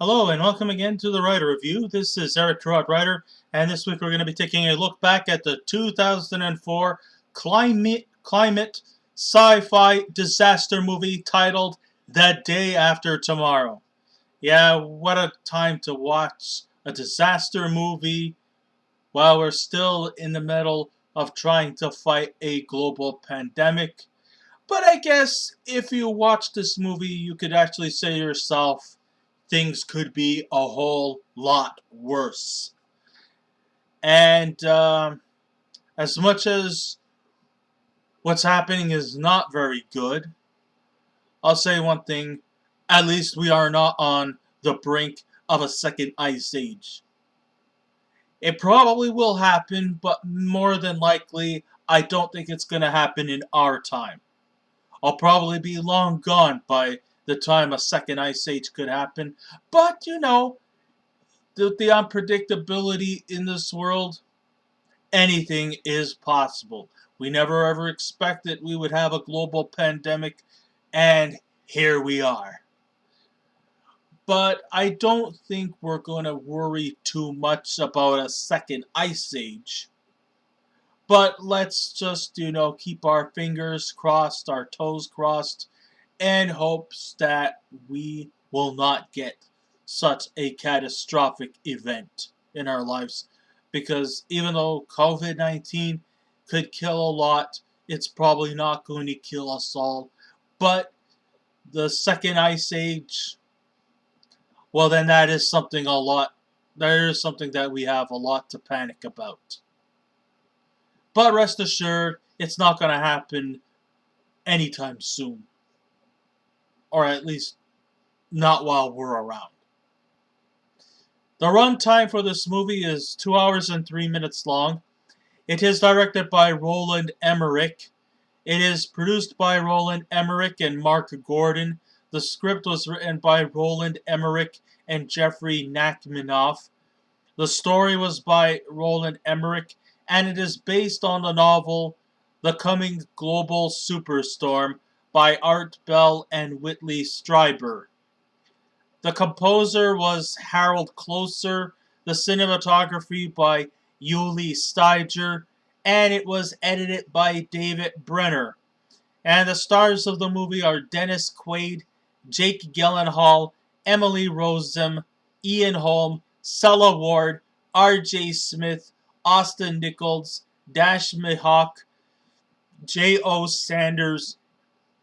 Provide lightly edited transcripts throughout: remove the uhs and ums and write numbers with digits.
Hello and welcome again to the Writer Review. This is Eric Writer, and this week we're going to be taking a look back at the 2004 climate sci-fi disaster movie titled The Day After Tomorrow. Yeah, what a time to watch a disaster movie while we're still in the middle of trying to fight a global pandemic. But I guess if you watch this movie, you could actually say to yourself, things could be a whole lot worse. And as much as what's happening is not very good, I'll say one thing: at least we are not on the brink of a second ice age. It probably will happen, but more than likely, I don't think it's going to happen in our time. I'll probably be long gone by the time a second ice age could happen. But, the unpredictability in this world, anything is possible. We never ever expected we would have a global pandemic, and here we are. But I don't think we're going to worry too much about a second ice age. But let's just, keep our fingers crossed, our toes crossed, and hopes that we will not get such a catastrophic event in our lives. Because even though COVID-19 could kill a lot, it's probably not going to kill us all. But the second ice age, well, then that is something that we have a lot to panic about. But rest assured, it's not going to happen anytime soon. Or at least not while we're around. The runtime for this movie is 2 hours and 3 minutes long. It is directed by Roland Emmerich. It is produced by Roland Emmerich and Mark Gordon. The script was written by Roland Emmerich and Jeffrey Nachmanoff. The story was by Roland Emmerich, and it is based on the novel The Coming Global Superstorm by Art Bell and Whitley Strieber. The composer was Harold Closer, the cinematography by Yuli Steiger, and it was edited by David Brenner. And the stars of the movie are Dennis Quaid, Jake Gyllenhaal, Emily Rossum, Ian Holm, Sela Ward, Arjay Smith, Austin Nichols, Dash Mihok, J.O. Sanders,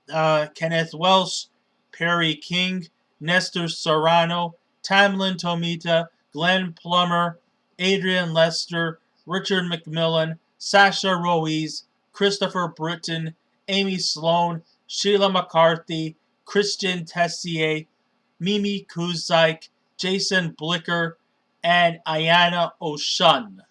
Kenneth Welsh, Perry King, Nestor Serrano, Tamlyn Tomita, Glenn Plummer, Adrian Lester, Richard McMillan, Sasha Roiz, Christopher Britton, Amy Sloan, Sheila McCarthy, Christian Tessier, Mimi Kuzyk, Jason Blicker, and Ayana O'Shun.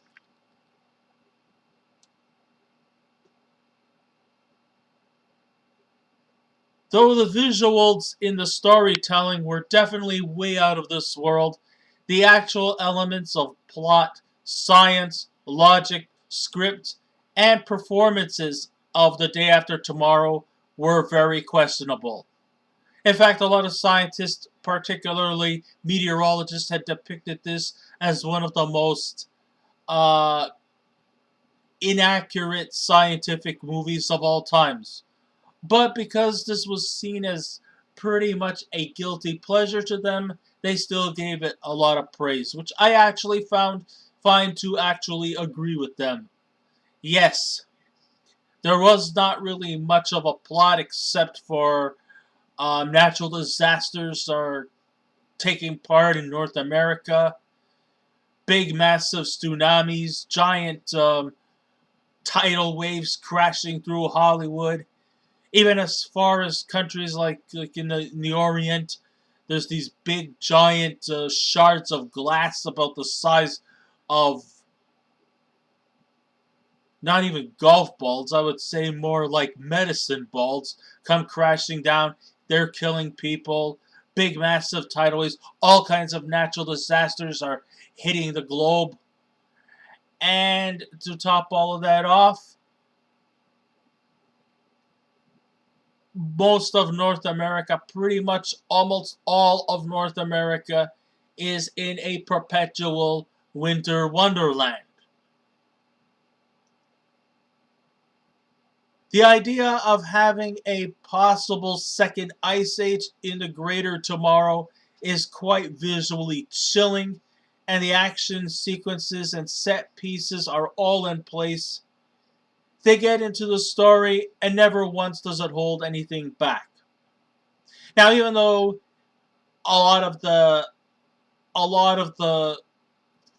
Though the visuals in the storytelling were definitely way out of this world, the actual elements of plot, science, logic, script, and performances of The Day After Tomorrow were very questionable. In fact, a lot of scientists, particularly meteorologists, had depicted this as one of the most uh, inaccurate scientific movies of all times. But because this was seen as pretty much a guilty pleasure to them, they still gave it a lot of praise, which I actually find to actually agree with them. Yes, there was not really much of a plot except for natural disasters are taking part in North America, big massive tsunamis, giant tidal waves crashing through Hollywood. Even as far as countries like in the Orient, there's these big giant shards of glass about the size of not even golf balls, I would say more like medicine balls, come crashing down. They're killing people. Big massive tidal waves, all kinds of natural disasters are hitting the globe. And to top all of that off, most of North America, pretty much almost all of North America, is in a perpetual winter wonderland. The idea of having a possible second ice age in the greater tomorrow is quite visually chilling, and the action sequences and set pieces are all in place. They get into the story, and never once does it hold anything back. Now, even though a lot of the a lot of the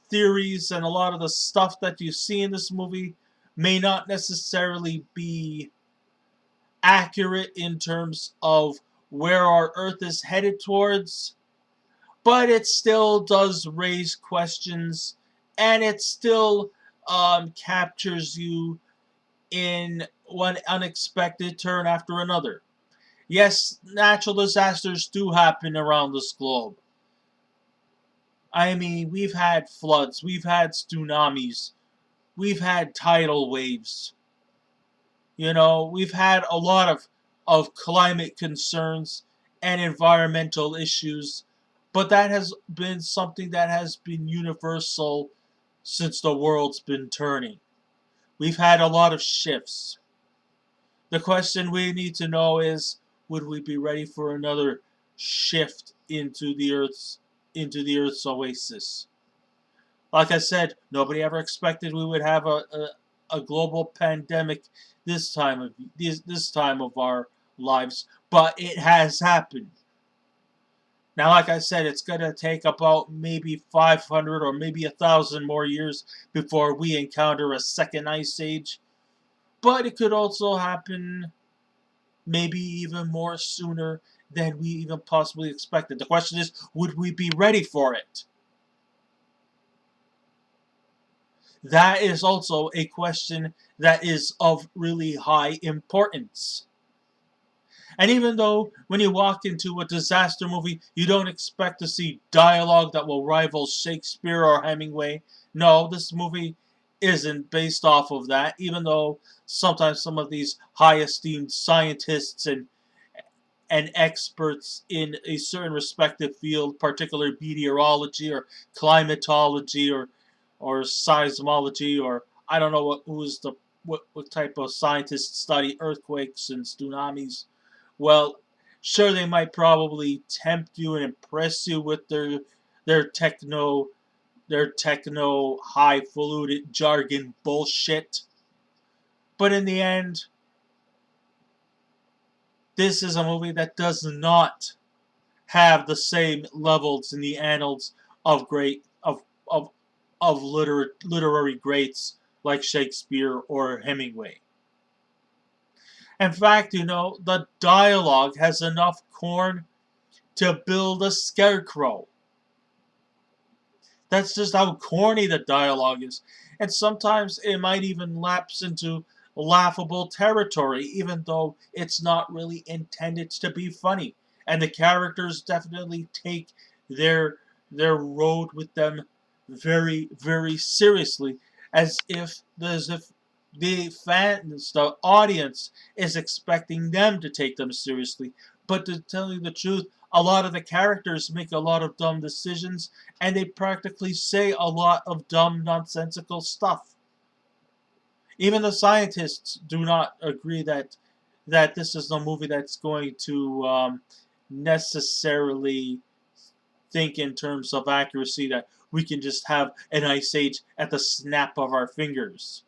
theories and a lot of the stuff that you see in this movie may not necessarily be accurate in terms of where our Earth is headed towards, but it still does raise questions, and it still captures you in one unexpected turn after another. Yes, natural disasters do happen around this globe. I mean, we've had floods, we've had tsunamis, we've had tidal waves. You know, we've had a lot of climate concerns and environmental issues, but that has been something that has been universal since the world's been turning. We've had a lot of shifts. The question we need to know is, would we be ready for another shift into the Earth's oasis? Like I said, nobody ever expected we would have a global pandemic this time of our lives, but it has happened. Now, like I said, it's going to take about maybe 500 or maybe 1,000 more years before we encounter a second ice age, but it could also happen maybe even more sooner than we even possibly expected. The question is, would we be ready for it? That is also a question that is of really high importance. And even though when you walk into a disaster movie, you don't expect to see dialogue that will rival Shakespeare or Hemingway, no, this movie isn't based off of that, even though sometimes some of these high esteemed scientists and experts in a certain respective field, particularly meteorology or climatology or seismology, or I don't know what type of scientists study earthquakes and tsunamis. Well, sure, they might probably tempt you and impress you with their techno their techno highfalutin jargon bullshit. But in the end, this is a movie that does not have the same levels in the annals of great of literary greats like Shakespeare or Hemingway. In fact, the dialogue has enough corn to build a scarecrow. That's just how corny the dialogue is. And sometimes it might even lapse into laughable territory, even though it's not really intended to be funny. And the characters definitely take their their road with them very, very seriously, as if the fans, the audience, is expecting them to take them seriously. But to tell you the truth, a lot of the characters make a lot of dumb decisions, and they practically say a lot of dumb, nonsensical stuff. Even the scientists do not agree that this is a movie that's going to necessarily think in terms of accuracy, that we can just have an ice age at the snap of our fingers.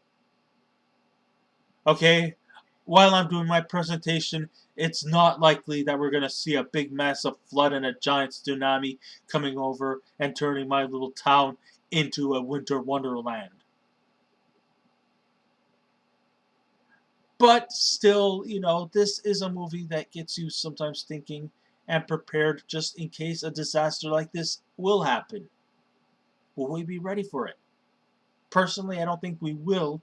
Okay? While I'm doing my presentation, it's not likely that we're going to see a big massive flood and a giant tsunami coming over and turning my little town into a winter wonderland. But still, this is a movie that gets you sometimes thinking and prepared just in case a disaster like this will happen. Will we be ready for it? Personally, I don't think we will,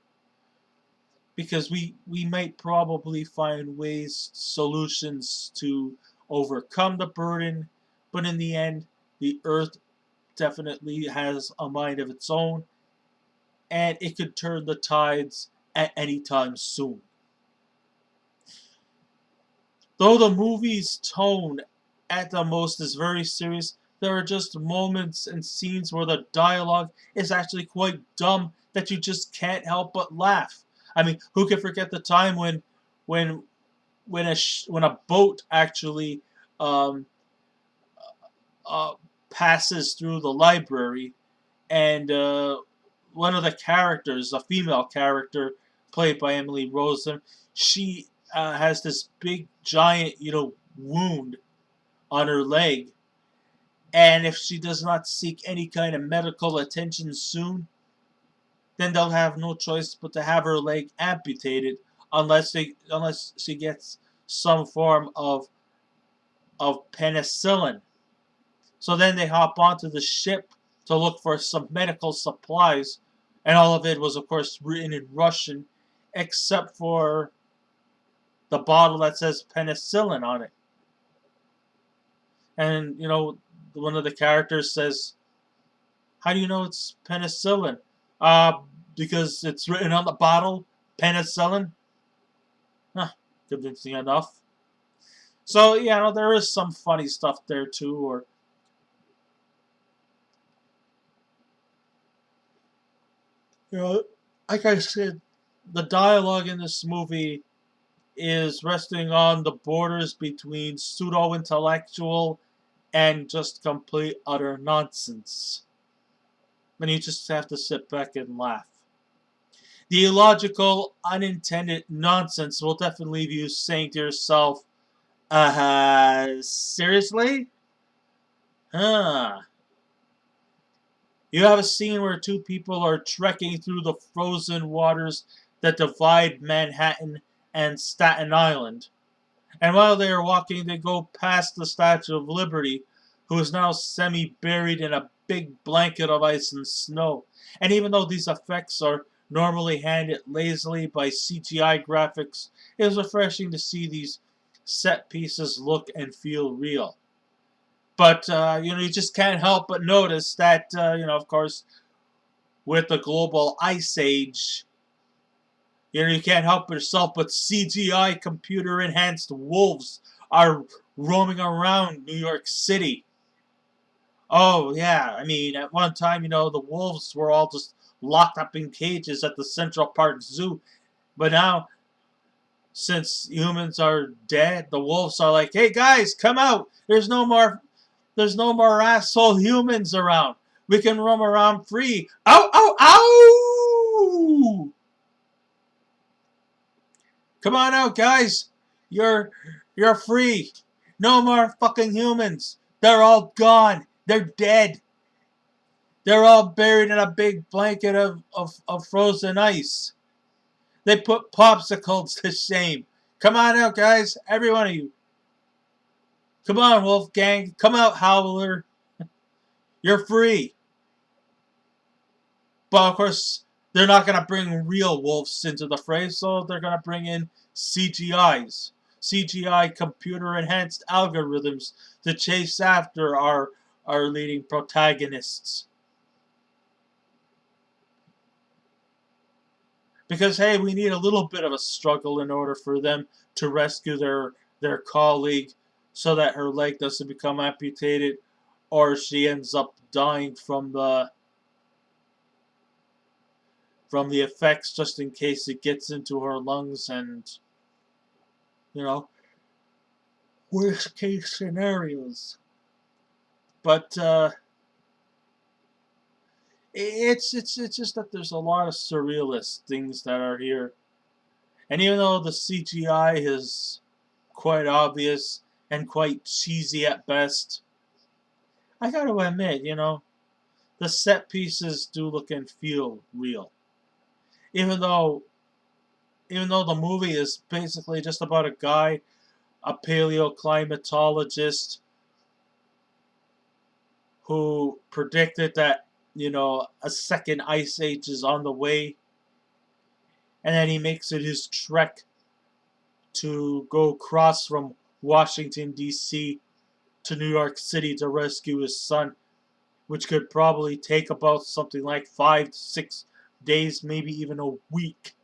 because we might probably find solutions to overcome the burden, but in the end, the Earth definitely has a mind of its own, and it could turn the tides at any time soon. Though the movie's tone at the most is very serious, there are just moments and scenes where the dialogue is actually quite dumb that you just can't help but laugh. I mean, who can forget the time when when a boat actually um, uh, passes through the library, and one of the characters, a female character played by Emily Rossum, she has this big giant, wound on her leg, and if she does not seek any kind of medical attention soon, then they'll have no choice but to have her leg amputated unless she gets some form of penicillin. So then they hop onto the ship to look for some medical supplies, and all of it was, of course, written in Russian, except for the bottle that says penicillin on it. And, one of the characters says, "How do you know it's penicillin?" Because it's written on the bottle, penicillin. Huh, convincing enough. So, yeah, there is some funny stuff there, too, or You know, like I said, the dialogue in this movie is resting on the borders between pseudo-intellectual and just complete utter nonsense. And you just have to sit back and laugh. The illogical, unintended nonsense will definitely leave you saying to yourself, seriously? Huh. You have a scene where two people are trekking through the frozen waters that divide Manhattan and Staten Island. And while they are walking, they go past the Statue of Liberty, who is now semi-buried in a big blanket of ice and snow. And even though these effects are normally handled lazily by CGI graphics, it is refreshing to see these set pieces look and feel real. But, you just can't help but notice that, of course, with the global ice age, you can't help yourself but CGI computer enhanced wolves are roaming around New York City. Oh, yeah. I mean, at one time, the wolves were all just locked up in cages at the Central Park Zoo. But now, since humans are dead, the wolves are like, "Hey guys, come out. There's no more asshole humans around. We can roam around free. Ow, ow, ow! Come on out, guys. You're free. No more fucking humans. They're all gone. They're dead. They're all buried in a big blanket of frozen ice. They put popsicles to shame. Come on out, guys. Every one of you. Come on, Wolfgang. Come out, Howler. You're free." But of course, they're not going to bring real wolves into the fray, so they're going to bring in CGIs. CGI computer enhanced algorithms to chase after our leading protagonists. Because hey, we need a little bit of a struggle in order for them to rescue their colleague so that her leg doesn't become amputated or she ends up dying from the effects just in case it gets into her lungs and, you know, worst case scenarios. But it's just that there's a lot of surrealist things that are here. And even though the CGI is quite obvious and quite cheesy at best, I gotta admit, the set pieces do look and feel real. Even though even though the movie is basically just about a guy, a paleoclimatologist who predicted that, a second ice age is on the way, and then he makes it his trek to go across from Washington, D.C. to New York City to rescue his son, which could probably take about something like 5 to 6 days, maybe even a week.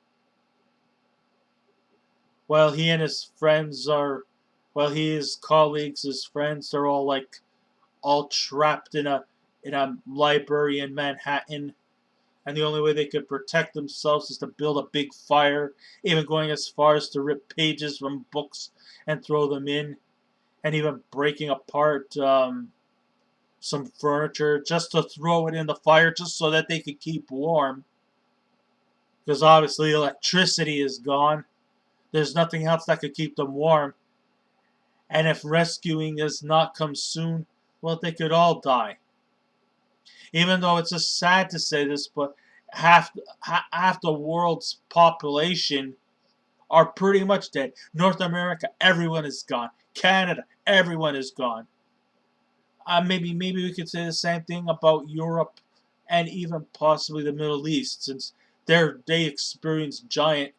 While he and his friends are, while he, his colleagues, his friends, are all like all trapped in a library in Manhattan, and the only way they could protect themselves is to build a big fire, even going as far as to rip pages from books and throw them in, and even breaking apart some furniture just to throw it in the fire just so that they could keep warm. Because obviously electricity is gone. There's nothing else that could keep them warm. And if rescuing does not come soon, well, they could all die. Even though it's just sad to say this, but half the world's population are pretty much dead. North America, everyone is gone. Canada, everyone is gone. Maybe we could say the same thing about Europe and even possibly the Middle East, since they experience giant,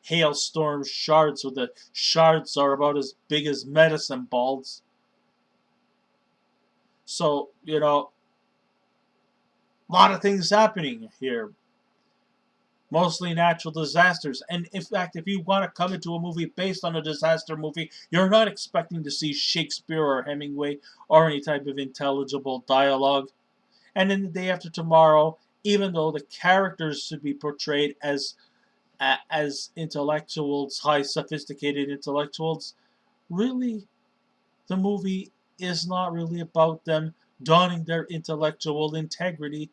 hailstorm shards, where the shards are about as big as medicine balls. So, a lot of things happening here. Mostly natural disasters. And in fact, if you want to come into a movie based on a disaster movie, you're not expecting to see Shakespeare or Hemingway or any type of intelligible dialogue. And in The Day After Tomorrow, even though the characters should be portrayed as intellectuals, high sophisticated intellectuals, really the movie is not really about them donning their intellectual integrity,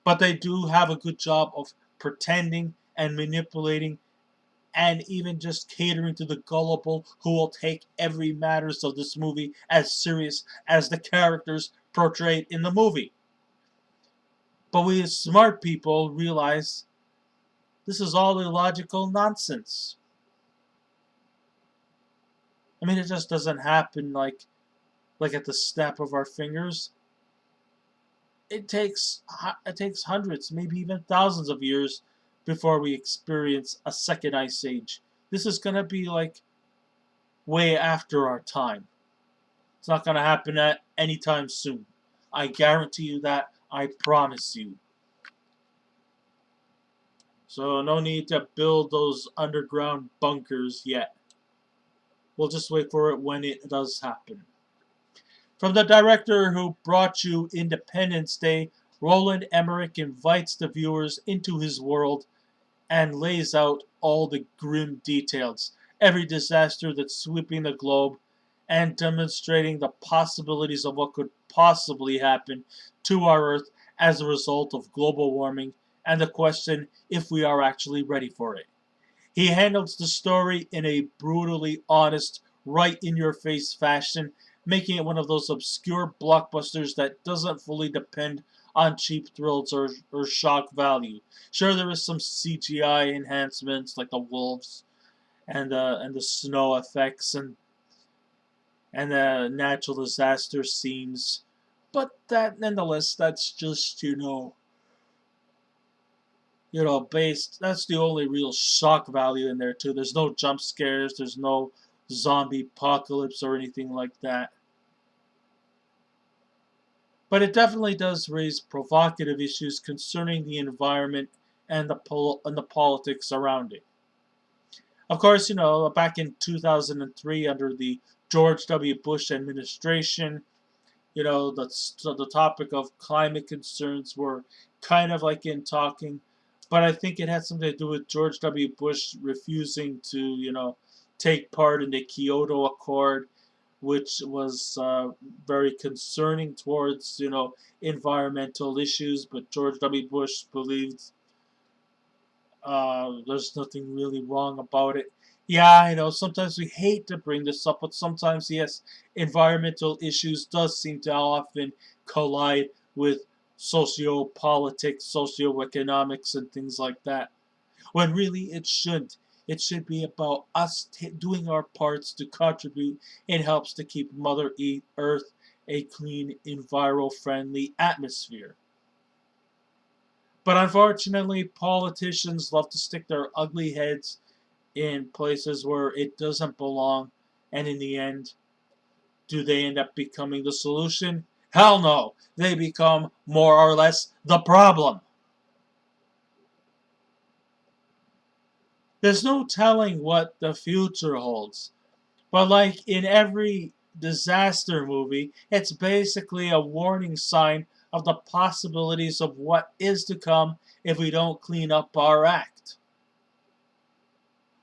but they do have a good job of pretending and manipulating and even just catering to the gullible who will take every matters of this movie as serious as the characters portrayed in the movie. But we as smart people realize this is all illogical nonsense. I mean, it just doesn't happen like at the snap of our fingers. It takes hundreds, maybe even thousands of years before we experience a second ice age. This is gonna be like way after our time. It's not gonna happen at any time soon. I guarantee you that. I promise you. So no need to build those underground bunkers yet. We'll just wait for it when it does happen. From the director who brought you Independence Day, Roland Emmerich invites the viewers into his world and lays out all the grim details, every disaster that's sweeping the globe, and demonstrating the possibilities of what could possibly happen to our Earth as a result of global warming, and the question if we are actually ready for it. He handles the story in a brutally honest, right in your face fashion, making it one of those obscure blockbusters that doesn't fully depend on cheap thrills or shock value. Sure, there is some CGI enhancements like the wolves and the snow effects and the natural disaster scenes, but that nonetheless, that's just based. That's the only real shock value in there too. There's no jump scares. There's no zombie apocalypse or anything like that. But it definitely does raise provocative issues concerning the environment and the politics around it. Of course, back in 2003 under the George W. Bush administration, the topic of climate concerns were kind of like in talking, but I think it had something to do with George W. Bush refusing to, take part in the Kyoto Accord, which was very concerning towards, environmental issues. But George W. Bush believed there's nothing really wrong about it. Yeah, I know. Sometimes we hate to bring this up, but sometimes, yes, environmental issues does seem to often collide with socio-politics, socio-economics, and things like that. When really it shouldn't. It should be about us doing our parts to contribute. It helps to keep Mother Earth a clean, enviro-friendly atmosphere. But unfortunately, politicians love to stick their ugly heads in places where it doesn't belong, and in the end, do they end up becoming the solution? Hell no! They become more or less the problem. There's no telling what the future holds, but like in every disaster movie. It's basically a warning sign of the possibilities of what is to come if we don't clean up our act.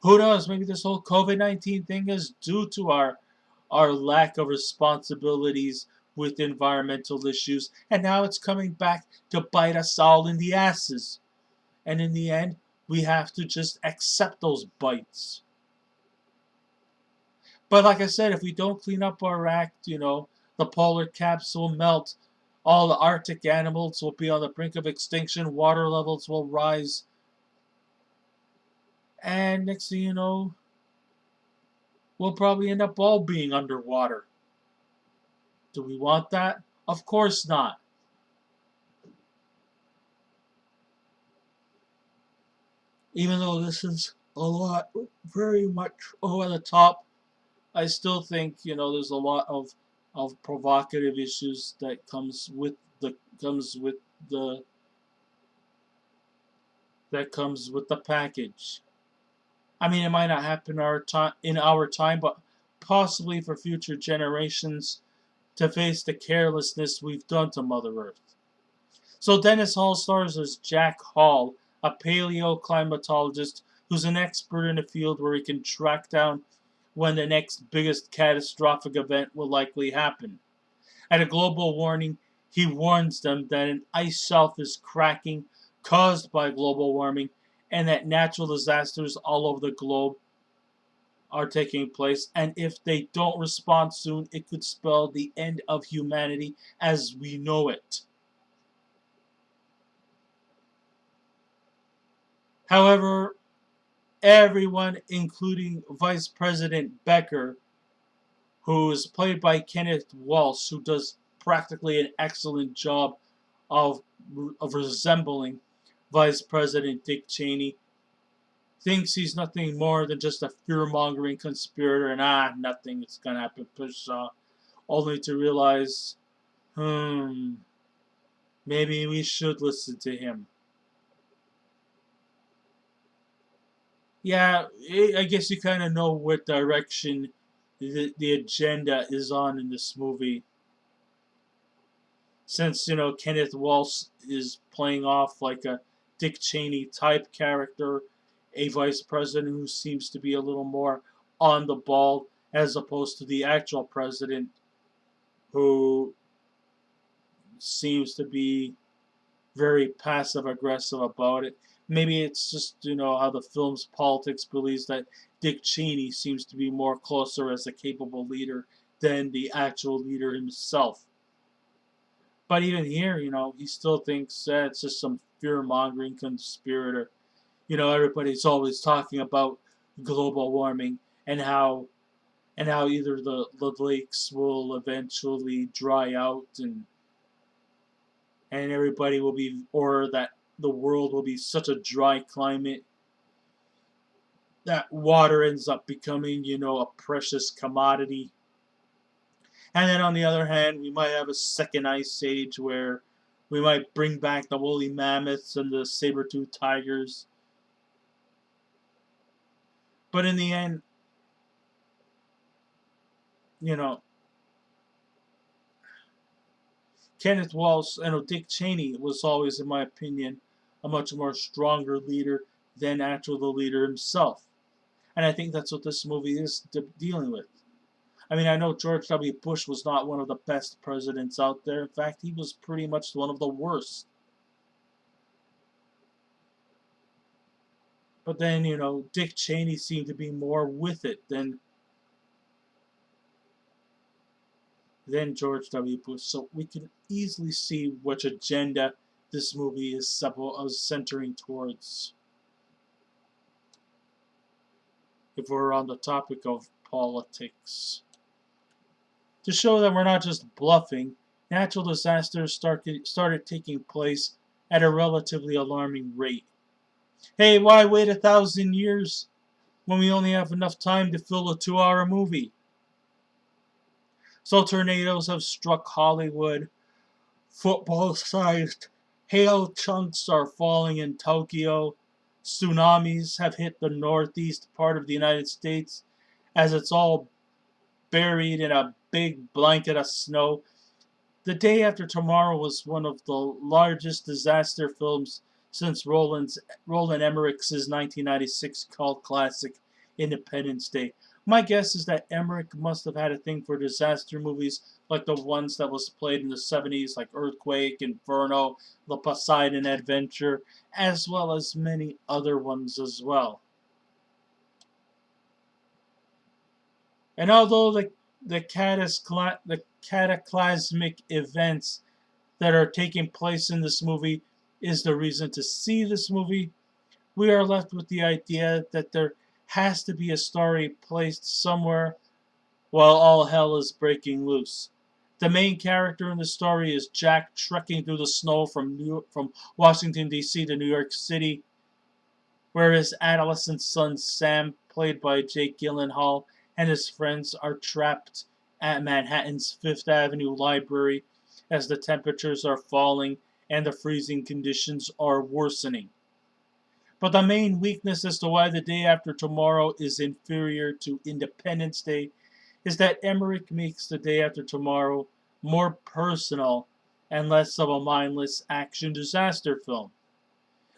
Who knows? Maybe this whole COVID-19 thing is due to our lack of responsibilities with environmental issues, and now it's coming back to bite us all in the asses. And in the end, we have to just accept those bites. But like I said, if we don't clean up our act, the polar caps will melt, all the Arctic animals will be on the brink of extinction, water levels will rise, and next thing you know, we'll probably end up all being underwater. Do we want that? Of course not. Even though this is a lot, very much over the top, I still think there's a lot of provocative issues that the comes with the package. I mean, it might not happen in our time, but possibly for future generations to face the carelessness we've done to Mother Earth. So Dennis Hall stars as Jack Hall, a paleoclimatologist who's an expert in a field where he can track down when the next biggest catastrophic event will likely happen. At a global warning, he warns them that an ice shelf is cracking caused by global warming and that natural disasters all over the globe are taking place, and if they don't respond soon, it could spell the end of humanity as we know it. However, everyone, including Vice President Blicker, who is played by Kenneth Welsh, who does practically an excellent job of, of resembling Vice President Dick Cheney, thinks he's nothing more than just a fear-mongering conspirator and nothing is gonna happen, Pshaw, only to realize, maybe we should listen to him. Yeah, I guess you kind of know what direction the agenda is on in this movie. Since, Kenneth Walsh is playing off like a Dick Cheney type character, a vice president who seems to be a little more on the ball as opposed to the actual president who seems to be very passive aggressive about it. Maybe it's just, how the film's politics believes that Dick Cheney seems to be more closer as a capable leader than the actual leader himself. But even here, he still thinks that it's just some fear-mongering conspirator. Everybody's always talking about global warming and how either the lakes will eventually dry out and everybody will be, or that the world will be such a dry climate that water ends up becoming, a precious commodity. And then on the other hand, we might have a second ice age where we might bring back the woolly mammoths and the saber-toothed tigers. But in the end, Kenneth Walsh and Dick Cheney was always, in my opinion, a much more stronger leader than actually the leader himself. And I think that's what this movie is dealing with. I mean, I know George W. Bush was not one of the best presidents out there. In fact, he was pretty much one of the worst. But then, Dick Cheney seemed to be more with it than George W. Bush. So we can easily see which agenda this movie is centering towards. If we're on the topic of politics. To show that we're not just bluffing, natural disasters started taking place at a relatively alarming rate. Hey, why wait 1,000 years when we only have enough time to fill a 2-hour movie? So tornadoes have struck Hollywood. Football-sized hail chunks are falling in Tokyo. Tsunamis have hit the northeast part of the United States as it's all buried in a big blanket of snow. The Day After Tomorrow was one of the largest disaster films since Roland Emmerich's 1996 cult classic Independence Day. My guess is that Emmerich must have had a thing for disaster movies like the ones that was played in the 70s, like Earthquake, Inferno, The Poseidon Adventure, as well as many other ones as well. And although the cataclysmic events that are taking place in this movie is the reason to see this movie, we are left with the idea that there has to be a story placed somewhere while all hell is breaking loose. The main character in the story is Jack trekking through the snow from Washington, D.C. to New York City, where his adolescent son Sam, played by Jake Gyllenhaal, and his friends are trapped at Manhattan's Fifth Avenue Library as the temperatures are falling and the freezing conditions are worsening. But the main weakness as to why The Day After Tomorrow is inferior to Independence Day is that Emmerich makes The Day After Tomorrow more personal and less of a mindless action disaster film.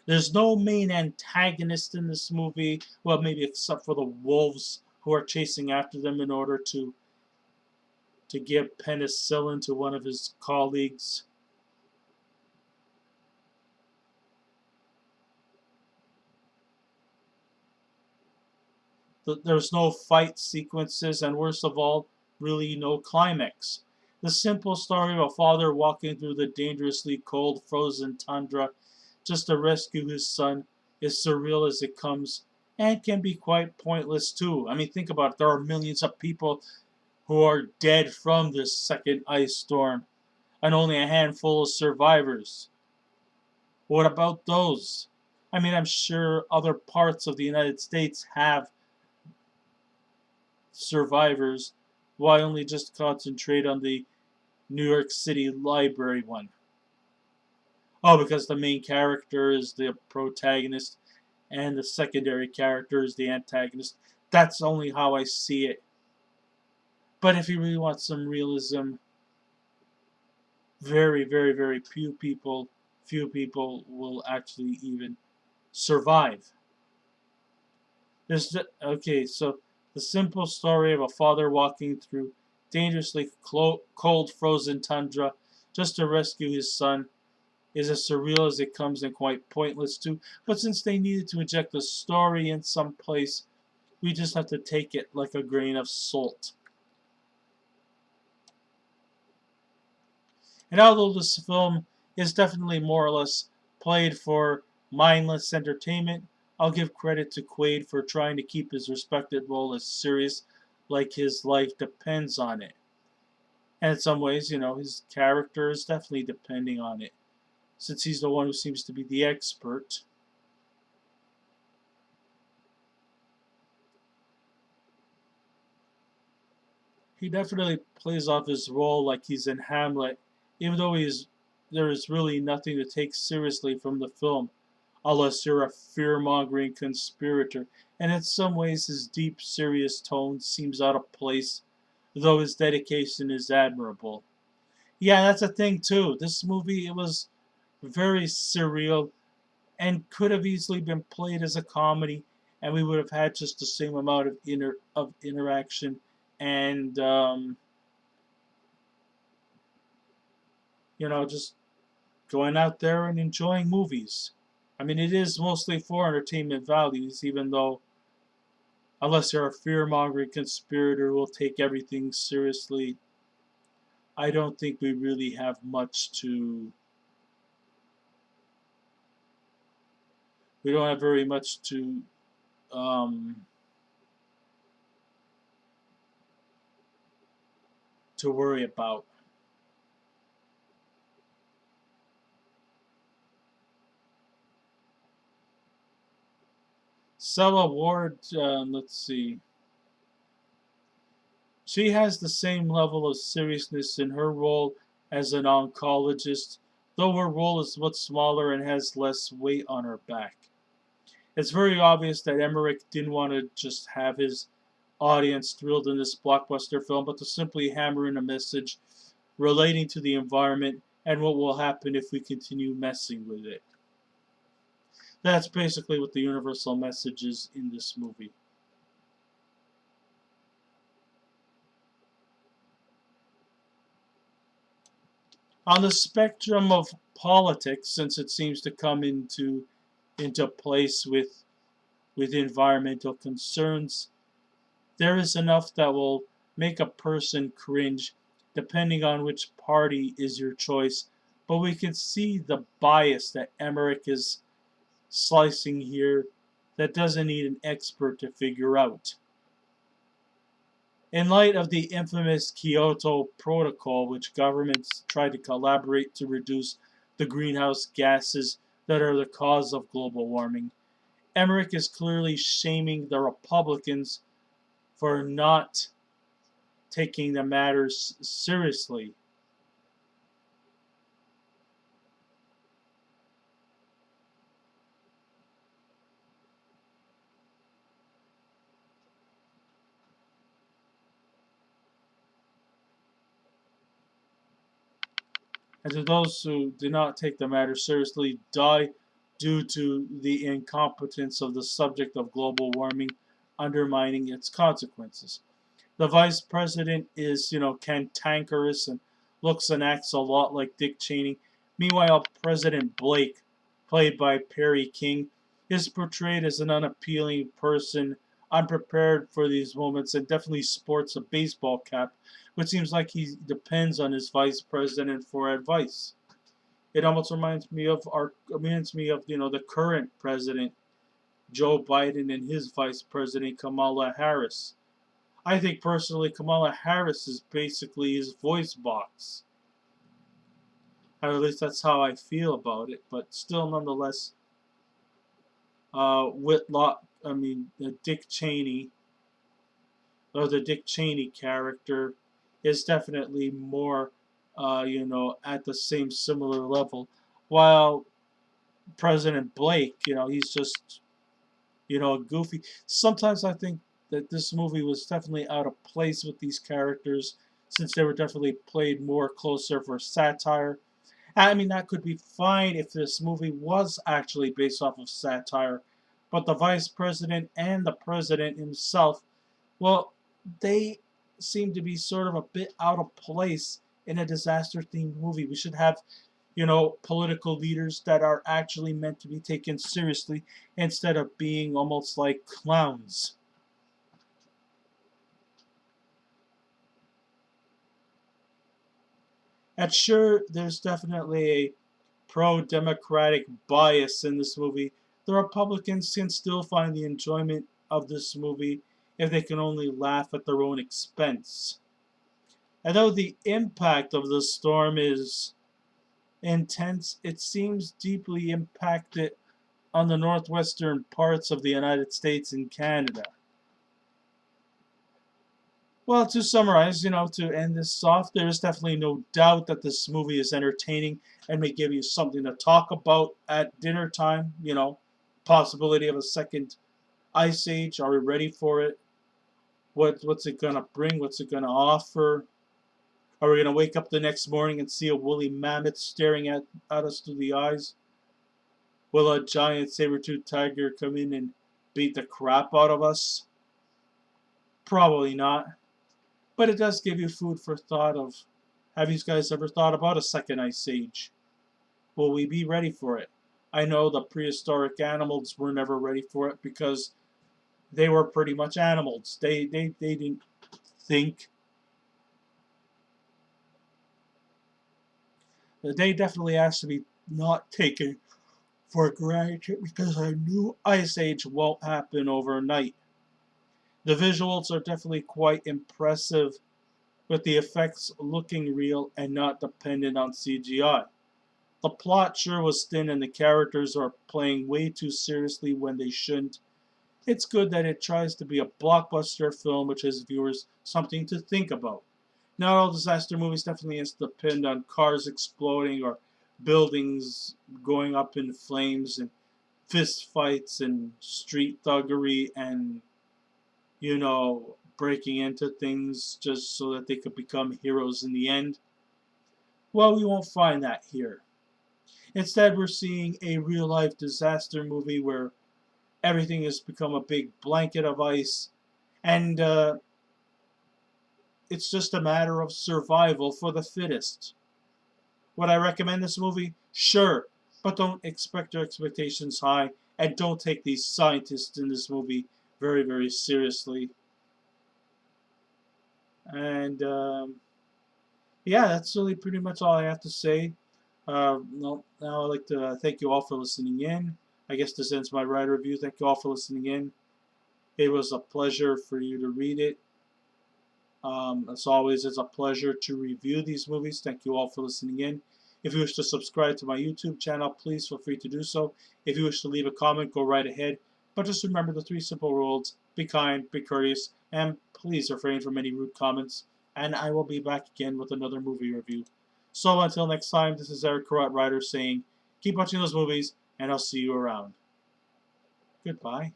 There's no main antagonist in this movie, well, maybe except for the wolves who are chasing after them in order to give penicillin to one of his colleagues. There's no fight sequences, and worst of all, really no climax. The simple story of a father walking through the dangerously cold, frozen tundra just to rescue his son is surreal as it comes, and can be quite pointless too. I mean, think about it. There are millions of people who are dead from this second ice storm, and only a handful of survivors. What about those? I mean, I'm sure other parts of the United States have survivors. Why only just concentrate on the New York City library one? Oh, because the main character is the protagonist and the secondary character is the antagonist. That's only how I see it. But if you really want some realism, very, very, very few people will actually even survive. Okay, so the simple story of a father walking through dangerously cold, frozen tundra just to rescue his son is as surreal as it comes and quite pointless too. But since they needed to inject the story in some place, we just have to take it like a grain of salt. And although this film is definitely more or less played for mindless entertainment, I'll give credit to Quaid for trying to keep his respected role as serious, like his life depends on it. And in some ways, his character is definitely depending on it, since he's the one who seems to be the expert. He definitely plays off his role like he's in Hamlet, even though there is really nothing to take seriously from the film, unless you're a fear-mongering conspirator. And in some ways, his deep, serious tone seems out of place, though his dedication is admirable. Yeah, that's a thing too. This movie, it was very surreal and could have easily been played as a comedy, and we would have had just the same amount of interaction and just going out there and enjoying movies. I mean, it is mostly for entertainment values, even though, unless you're a fear-mongering conspirator who will take everything seriously, I don't think we really have much to. We don't have very much um, to worry about. Sela Ward, let's see. She has the same level of seriousness in her role as an oncologist, though her role is much smaller and has less weight on her back. It's very obvious that Emmerich didn't want to just have his audience thrilled in this blockbuster film, but to simply hammer in a message relating to the environment and what will happen if we continue messing with it. That's basically what the universal message is in this movie. On the spectrum of politics, since it seems to come into place with environmental concerns, there is enough that will make a person cringe depending on which party is your choice. But we can see the bias that Emmerich is slicing here that doesn't need an expert to figure out. In light of the infamous Kyoto Protocol, which governments try to collaborate to reduce the greenhouse gases that are the cause of global warming, Emmerich is clearly shaming the Republicans for not taking the matters seriously. And to those who do not take the matter seriously die due to the incompetence of the subject of global warming undermining its consequences. The vice president is, cantankerous and looks and acts a lot like Dick Cheney. Meanwhile, President Blake, played by Perry King, is portrayed as an unappealing person, unprepared for these moments, and definitely sports a baseball cap, which seems like he depends on his vice president for advice. It almost reminds me of the current president, Joe Biden, and his vice president Kamala Harris. I think personally Kamala Harris is basically his voice box. Or at least that's how I feel about it. But still, nonetheless, Whitlock, Dick Cheney, or the Dick Cheney character, is definitely more, at the same similar level. While President Blake, he's just, goofy. Sometimes I think that this movie was definitely out of place with these characters since they were definitely played more closer for satire. I mean, that could be fine if this movie was actually based off of satire, but the vice president and the president himself, well, they seem to be sort of a bit out of place in a disaster themed movie. We should have, political leaders that are actually meant to be taken seriously instead of being almost like clowns. And sure, there's definitely a pro Democratic bias in this movie. The Republicans can still find the enjoyment of this movie if they can only laugh at their own expense. And though the impact of the storm is intense, it seems deeply impacted on the northwestern parts of the United States and Canada. Well, to summarize, to end this off, there is definitely no doubt that this movie is entertaining and may give you something to talk about at dinner time. Possibility of a second ice age. Are we ready for it? What's it gonna bring? What's it gonna offer? Are we gonna wake up the next morning and see a woolly mammoth staring at us through the eyes? Will a giant saber-toothed tiger come in and beat the crap out of us? Probably not. But it does give you food for thought of, have you guys ever thought about a second ice age? Will we be ready for it? I know the prehistoric animals were never ready for it because they were pretty much animals. They didn't think. They definitely has to be not taken for granted because a new ice age won't happen overnight. The visuals are definitely quite impressive with the effects looking real and not dependent on CGI. The plot sure was thin and the characters are playing way too seriously when they shouldn't. It's good that it tries to be a blockbuster film which gives viewers something to think about. Not all disaster movies definitely has to depend on cars exploding or buildings going up in flames and fist fights and street thuggery and, breaking into things just so that they could become heroes in the end. Well, we won't find that here. Instead, we're seeing a real-life disaster movie where everything has become a big blanket of ice, and it's just a matter of survival for the fittest. Would I recommend this movie? Sure, but don't expect your expectations high, and don't take these scientists in this movie very, very seriously. And yeah, that's really pretty much all I have to say. Well, now I'd like to thank you all for listening in. I guess this ends my writer review. Thank you all for listening in. It was a pleasure for you to read it. As always, it's a pleasure to review these movies. Thank you all for listening in. If you wish to subscribe to my YouTube channel, please feel free to do so. If you wish to leave a comment, go right ahead. But just remember the 3 simple rules. Be kind, be courteous, and please refrain from any rude comments. And I will be back again with another movie review. So until next time, this is Eric Carrot Writer saying, keep watching those movies, and I'll see you around. Goodbye.